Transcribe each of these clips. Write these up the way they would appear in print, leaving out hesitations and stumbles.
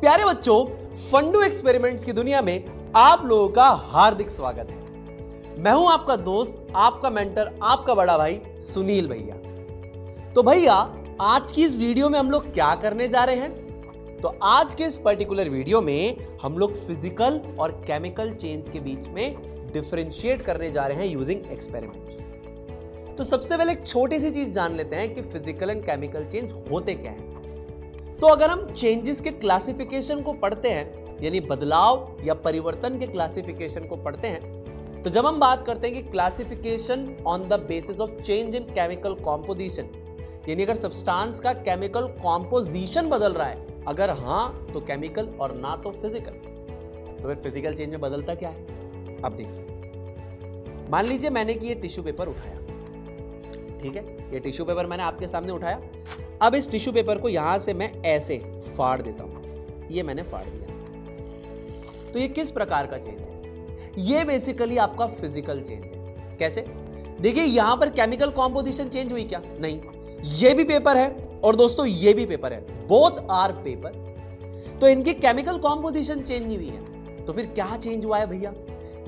प्यारे बच्चों, फंडू एक्सपेरिमेंट्स की दुनिया में आप लोगों का हार्दिक स्वागत है। मैं हूं आपका दोस्त, आपका मेंटर, आपका बड़ा भाई सुनील भैया। तो भैया, आज की इस वीडियो में हम लोग क्या करने जा रहे हैं? तो आज के इस पर्टिकुलर वीडियो में हम लोग फिजिकल और केमिकल चेंज के बीच में डिफरेंशिएट करने जा रहे हैं यूजिंग एक्सपेरिमेंट। तो सबसे पहले एक छोटी सी चीज जान लेते हैं कि फिजिकल एंड केमिकल चेंज होते क्या हैं। तो अगर हम चेंजेस के क्लासिफिकेशन को पढ़ते हैं, यानी बदलाव या परिवर्तन के क्लासिफिकेशन को पढ़ते हैं, तो जब हम बात करते हैं कि classification on the basis of change in chemical composition, यानी अगर सब्सटेंस का केमिकल कॉम्पोजिशन बदल रहा है, अगर हां तो केमिकल और ना तो फिजिकल। तो फिर फिजिकल चेंज में बदलता क्या है? अब देखिए, मान लीजिए मैंने कि ये टिश्यू पेपर उठाया, ठीक है, ये टिश्यू पेपर मैंने आपके सामने उठाया। अब इस टिश्यू पेपर को यहां से मैं ऐसे फाड़ देता हूं, ये मैंने फाड़ दिया। तो ये किस प्रकार का चेंज है? ये बेसिकली आपका फिजिकल चेंज है। कैसे? देखिए, यहां पर केमिकल कॉम्पोजिशन चेंज हुई क्या? नहीं। ये भी पेपर है और दोस्तों ये भी पेपर है, बोथ आर पेपर। तो इनकी केमिकल कॉम्पोजिशन चेंज नहीं हुई है, तो फिर क्या चेंज हुआ है भैया?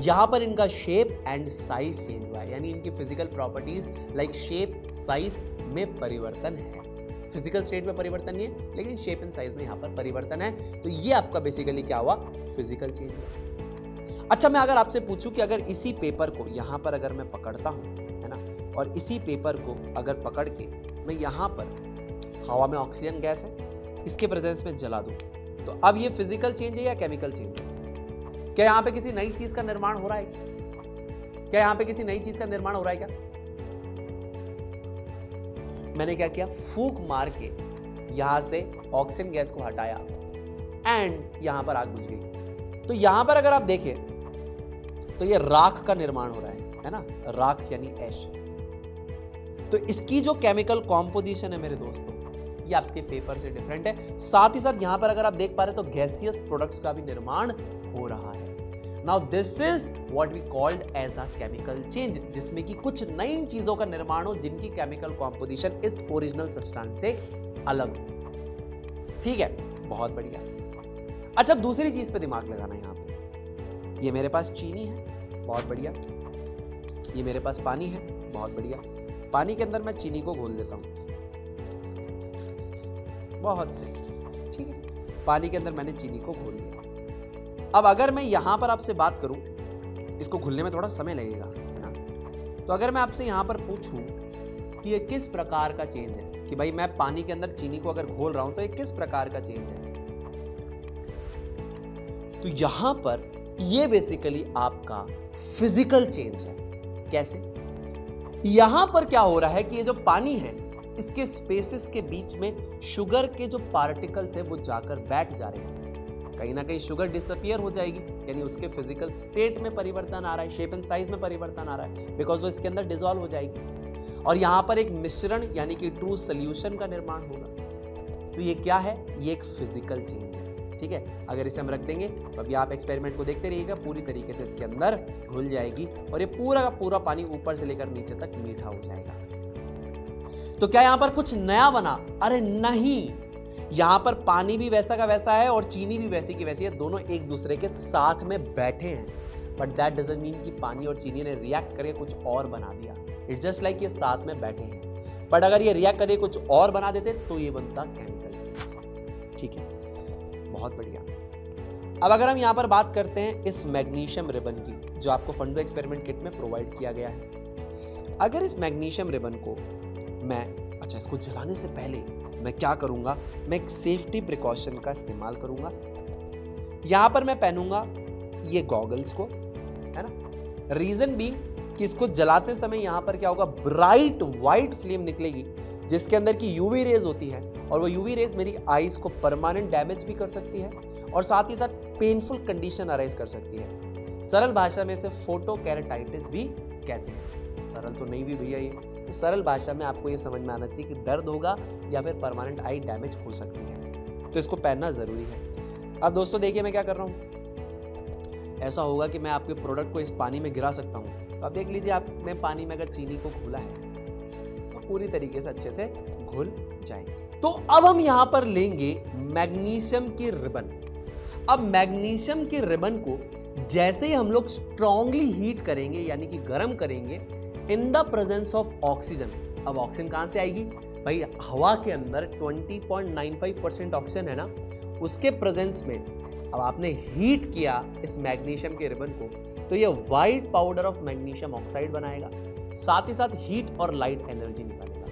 यहां पर इनका शेप एंड साइज चेंज हुआ है, यानी इनकी physical properties like shape size में परिवर्तन है। फिजिकल स्टेट में परिवर्तन नहीं है, लेकिन शेप एंड साइज में यहां पर परिवर्तन है। तो ये आपका बेसिकली क्या हुआ? फिजिकल चेंज हुआ। अच्छा, मैं अगर आपसे पूछूं कि अगर इसी पेपर को यहां पर अगर मैं पकड़ता हूं, है ना, और इसी पेपर को अगर पकड़ के मैं यहां पर हवा में ऑक्सीजन गैस है, इसके प्रेजेंस में जला दूं, तो अब ये फिजिकल चेंज है या केमिकल चेंज है? क्या यहां पे किसी नई चीज का निर्माण हो रहा है? क्या यहां पे किसी नई चीज का निर्माण हो रहा है? क्या मैंने क्या किया? फूंक मार के यहां से ऑक्सीजन गैस को हटाया एंड यहां पर आग बुझ गई। तो यहां पर अगर आप देखें तो ये राख का निर्माण हो रहा है ना, राख यानी ऐश। तो इसकी जो केमिकल कॉम्पोजिशन है मेरे दोस्तों, ये आपके पेपर से डिफरेंट है। साथ ही साथ यहां पर अगर आप देख पा रहे तो गैसियस प्रोडक्ट्स का भी निर्माण हो रहा है। Now this is what we called as a chemical change, जिसमें कि कुछ नई चीजों का निर्माण हो जिनकी केमिकल कॉम्पोजिशन इस ओरिजिनल सब्सटेंस से अलग हो। ठीक है, बहुत बढ़िया। अच्छा, दूसरी चीज पे दिमाग लगाना। यहां पे ये मेरे पास चीनी है, बहुत बढ़िया। ये मेरे पास पानी है, बहुत बढ़िया। पानी के अंदर मैं चीनी को घोल देता हूं, बहुत से, ठीक है। पानी के अंदर मैंने चीनी को घोल दिया। अब अगर मैं यहां पर आपसे बात करूं, इसको घुलने में थोड़ा समय लगेगा, है ना, तो अगर मैं आपसे यहां पर पूछूं कि ये किस प्रकार का चेंज है, कि भाई मैं पानी के अंदर चीनी को अगर घोल रहा हूं तो ये किस प्रकार का चेंज है, तो यहां पर ये बेसिकली आपका फिजिकल चेंज है। कैसे? यहां पर क्या हो रहा है कि ये जो पानी है, इसके स्पेसेस के बीच में शुगर के जो पार्टिकल्स है वो जाकर बैठ जा रहे हैं। कहीं ना कहीं शुगर डिसअपियर हो जाएगी, यानी उसके फिजिकल स्टेट में परिवर्तन आ रहा है, शेप एंड साइज में परिवर्तन आ रहा है, बिकॉज वो इसके अंदर डिसॉल्व हो जाएगी और यहां पर एक मिश्रण यानी कि ट्रू सोल्यूशन का निर्माण होगा। तो ये क्या है? ये एक फिजिकल चेंज है। ठीक है, अगर इसे हम रख देंगे तो अभी आप एक्सपेरिमेंट को देखते रहिएगा, पूरी तरीके से इसके अंदर घुल जाएगी और ये पूरा का पूरा पानी ऊपर से लेकर नीचे तक मीठा हो जाएगा। तो क्या यहां पर कुछ नया बना? अरे नहीं, यहां पर पानी भी वैसा का वैसा है और चीनी भी वैसी की वैसी है, दोनों एक दूसरे के साथ में बैठे हैं। बट दैट डजंट मीन कि पानी और चीनी ने रिएक्ट करके कुछ और बना दिया। इट्स जस्ट लाइक ये साथ में बैठे हैं, बट अगर ये रिएक्ट करके कुछ और बना देते तो ये बनता केमिकल चेंज। ठीक है, बहुत बढ़िया। अब अगर हम यहां पर बात करते हैं इस मैग्नीशियम रिबन की, जो आपको फंडू एक्सपेरिमेंट किट में प्रोवाइड किया गया है। अगर इस मैग्नीशियम रिबन को मैं, अच्छा, इसको जलाने से पहले मैं क्या करूंगा? मैं एक सेफ्टी प्रिकॉशन का इस्तेमाल करूंगा। यहां पर मैं पहनूंगा ये गॉगल्स को, है ना। रीजन भी कि इसको जलाते समय यहां पर क्या होगा? ब्राइट व्हाइट फ्लेम निकलेगी, जिसके अंदर की यूवी रेज होती है और वो यूवी रेज मेरी आईज को परमानेंट डैमेज भी कर सकती है और साथ ही साथ पेनफुल कंडीशन अराइज कर सकती है। सरल भाषा में इसे फोटो केराटाइटिस भी कहते हैं। सरल तो नहीं भी भैया ये, तो सरल भाषा में आपको ये समझ में आना चाहिए कि दर्द होगा या फिर परमानेंट आई डैमेज हो सकती है, तो इसको पहनना जरूरी है। अब दोस्तों देखिए मैं क्या कर रहा हूँ। ऐसा होगा कि मैं आपके प्रोडक्ट को इस पानी में गिरा सकता हूँ, तो आप देख लीजिए, आपने पानी में अगर चीनी को घोला है तो पूरी तरीके से अच्छे से घुल जाएगी। तो अब हम यहां पर लेंगे मैग्नीशियम की रिबन, अब मैग्नीशियम के रिबन को जैसे ही हम लोग स्ट्रांगली हीट करेंगे यानी कि गर्म करेंगे in the presence of oxygen, अब ऑक्सीजन कहां से आएगी भाई, हवा के अंदर 20.95% ऑक्सीजन है ना, उसके प्रेजेंस में अब आपने हीट किया इस मैग्नीशियम के रिबन को, तो ये white powder of magnesium oxide बनाएगा, साथ ही साथ हीट और लाइट एनर्जी निकालेगा।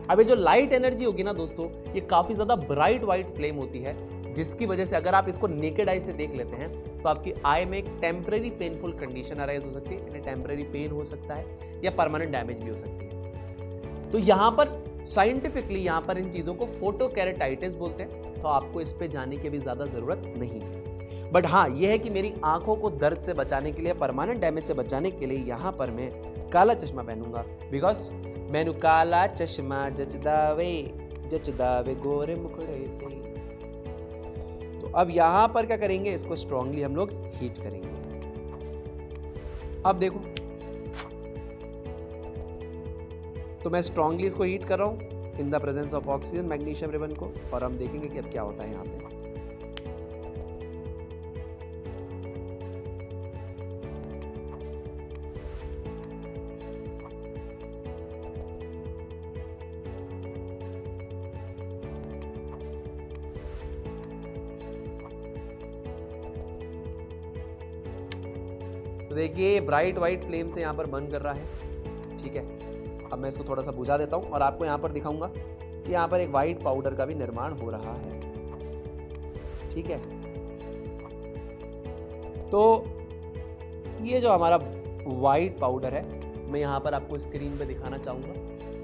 अब ये जो लाइट एनर्जी होगी ना दोस्तों, ये काफी ज्यादा ब्राइट व्हाइट फ्लेम होती है, जिसकी वजह से अगर आप इसको नेकेड आई से देख लेते हैं तो आपकी आई में एक टेम्परेरी पेनफुल कंडीशन अराइज हो सकती है, टेम्परेरी पेन हो सकता है या परमानेंट डैमेज भी हो सकती है। तो यहां पर साइंटिफिकली यहां पर इन चीजों को फोटोकेरेटाइटिस बोलते हैं, तो आपको इस पे जाने की भी ज्यादा जरूरत नहीं है। बट हाँ, यह है कि मेरी आंखों को दर्द से बचाने के लिए, परमानेंट डैमेज से बचाने के लिए यहां पर मैं काला चश्मा पहनूंगा, बिकॉज मैंने काला चश्मा जचदावे गोरे मुखड़े पे। तो अब यहां पर क्या करेंगे, इसको स्ट्रांगली हम लोग हीट करेंगे। अब देखो, तो मैं स्ट्रांगली इसको हीट कर रहा हूं in the presence of oxygen magnesium ribbon को, और हम देखेंगे कि अब क्या होता है यहां पे। तो देखिए ब्राइट व्हाइट फ्लेम से यहां पर बर्न कर रहा है, ठीक है। अब मैं इसको थोड़ा सा बुझा देता हूं और आपको यहां पर दिखाऊंगा कि यहां पर एक व्हाइट पाउडर का भी निर्माण हो रहा है, ठीक है। तो ये जो हमारा व्हाइट पाउडर है, मैं यहां पर आपको स्क्रीन पे दिखाना चाहूंगा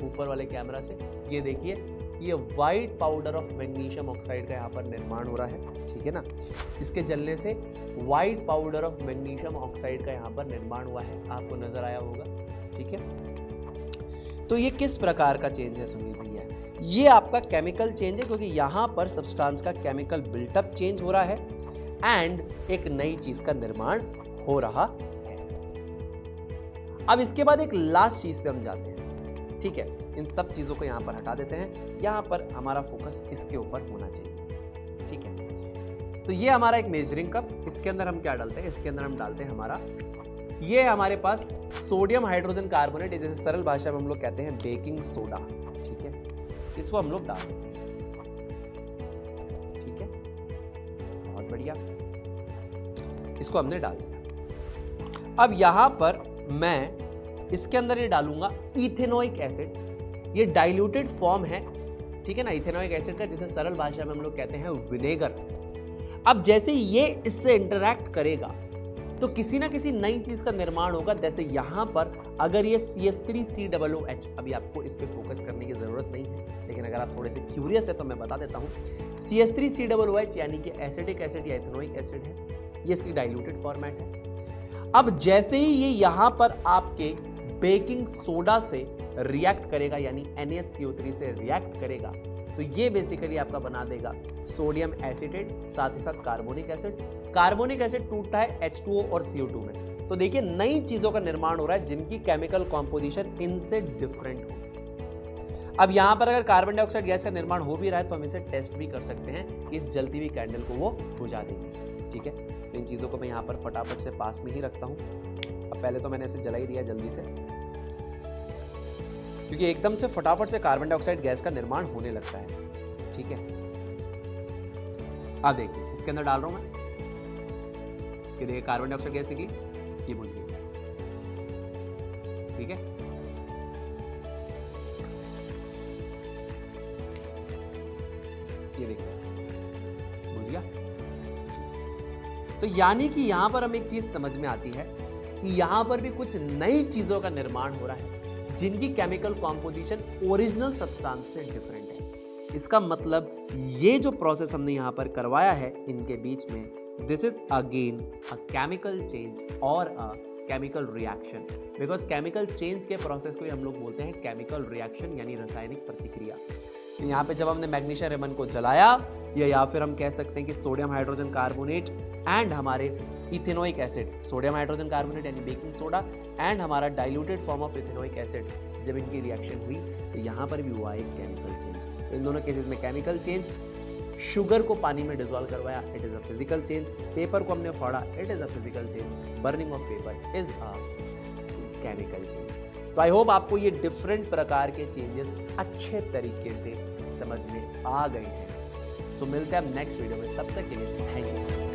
ऊपर वाले कैमरा से। ये देखिए, ये white powder of magnesium oxide का यहाँ पर निर्माण हो रहा है, ठीक है ना। इसके जलने से white powder of magnesium oxide का यहाँ पर निर्माण हुआ है, आपको नजर आया होगा, ठीक है। तो ये किस प्रकार का चेंज है सुनील भैया, ये आपका केमिकल चेंज है, क्योंकि यहाँ पर सब्सटेंस का केमिकल बिल्टअप चेंज हो रहा है एंड एक नई चीज का निर्माण हो रहा है। अब इसके बाद एक लास्ट चीज पे हम जाते हैं, ठीक है। इन सब चीजों को यहां पर हटा देते हैं, यहां पर हमारा फोकस इसके ऊपर होना चाहिए, ठीक है। तो ये हमारा एक मेजरिंग कप, इसके अंदर हम क्या डालते हैं, इसके अंदर हम डालते हैं हमारा, ये हमारे पास सोडियम हाइड्रोजन कार्बोनेट, जैसे सरल भाषा में हम लोग कहते हैं बेकिंग सोडा, ठीक है। इसको हम लोग डाल देते हैं, ठीक है, बहुत बढ़िया, इसको हमने डाल दिया। अब यहां पर मैं इसके अंदर ये डालूंगा इथेनोइक एसिड, ये डाइल्यूटेड फॉर्म है, ठीक है ना, इथेनोइक एसिड का, जिसे सरल भाषा में हम लोग कहते हैं विनेगर। अब जैसे ये इससे इंटरैक्ट करेगा तो किसी ना किसी नई चीज का निर्माण होगा। जैसे यहां पर अगर ये CH3COOH, अभी आपको इस पे फोकस करने की जरूरत नहीं है, लेकिन अगर आप थोड़े से क्यूरियस है तो मैं बता देता हूं। CH3COOH यानी कि एसिटिक एसिड या इथेनोइक एसिड है, ये इसकी डाइल्यूटेड फॉर्मेट है। अब जैसे ही ये यहां पर आपके बेकिंग सोडा से रिएक्ट करेगा, यानी NaCO3 से रिएक्ट करेगा, तो ये बेसिकली आपका बना देगा सोडियम एसिटेट, साथ ही साथ कार्बोनिक एसिड। कार्बोनिक एसिड टूटता है H2O और CO2 में। तो देखिए नई चीजों का निर्माण हो रहा है जिनकी केमिकल कॉम्पोजिशन इनसे डिफरेंट हो। अब यहां पर अगर कार्बन डाइऑक्साइड गैस का निर्माण हो भी रहा है तो हम इसे टेस्ट भी कर सकते हैं कि इस जलती हुई कैंडल को वो बुझा देंगे, ठीक है। तो इन चीजों को मैं यहां पर फटाफट से पास में ही रखता हूं। अब पहले तो मैंने इसे जला ही दिया जल्दी से, क्योंकि एकदम से फटाफट से कार्बन डाइऑक्साइड गैस का निर्माण होने लगता है, ठीक है। अब देखिए इसके अंदर डाल रहा हूं मैं, ये देखिए कार्बन डाइऑक्साइड गैस निकली, ये बुझ गई, ठीक है। ये देखिए बुझ गया। तो यानी कि यहां पर हमें एक चीज समझ में आती है कि यहां पर भी कुछ नई चीजों का निर्माण हो रहा है जिनकी केमिकल कॉम्पोजिशन ओरिजिनल सब्सटेंस से डिफरेंट है। इसका मतलब ये जो प्रोसेस हमने यहां पर करवाया है इनके बीच में, this is again a chemical change और a chemical reaction, because chemical change के प्रोसेस को हम लोग बोलते हैं केमिकल रिएक्शन, यानी रासायनिक प्रतिक्रिया। तो यहाँ पे जब हमने मैग्नीशियम रिबन को जलाया, या फिर हम कह सकते हैं कि सोडियम हाइड्रोजन कार्बोनेट एंड हमारे ethanoic acid, sodium hydrogen carbonate यानी बेकिंग सोडा एंड हमारा diluted form of ethanoic acid, जब इनकी रिएक्शन हुई तो यहाँ पर भी हुआ एक केमिकल चेंज। तो इन दोनों केसेस में केमिकल चेंज शुगर को पानी में डिजोल्व करवाया, it is a physical change. Paper को हमने फाड़ा, it is a physical change. Burning of paper is a chemical change. तो आई होप आपको ये डिफरेंट प्रकार के चेंजेस अच्छे तरीके से समझ में आ गए हैं। सो मिलते हैं नेक्स्ट वीडियो में, तब तक के लिए थैंक यू सो मच।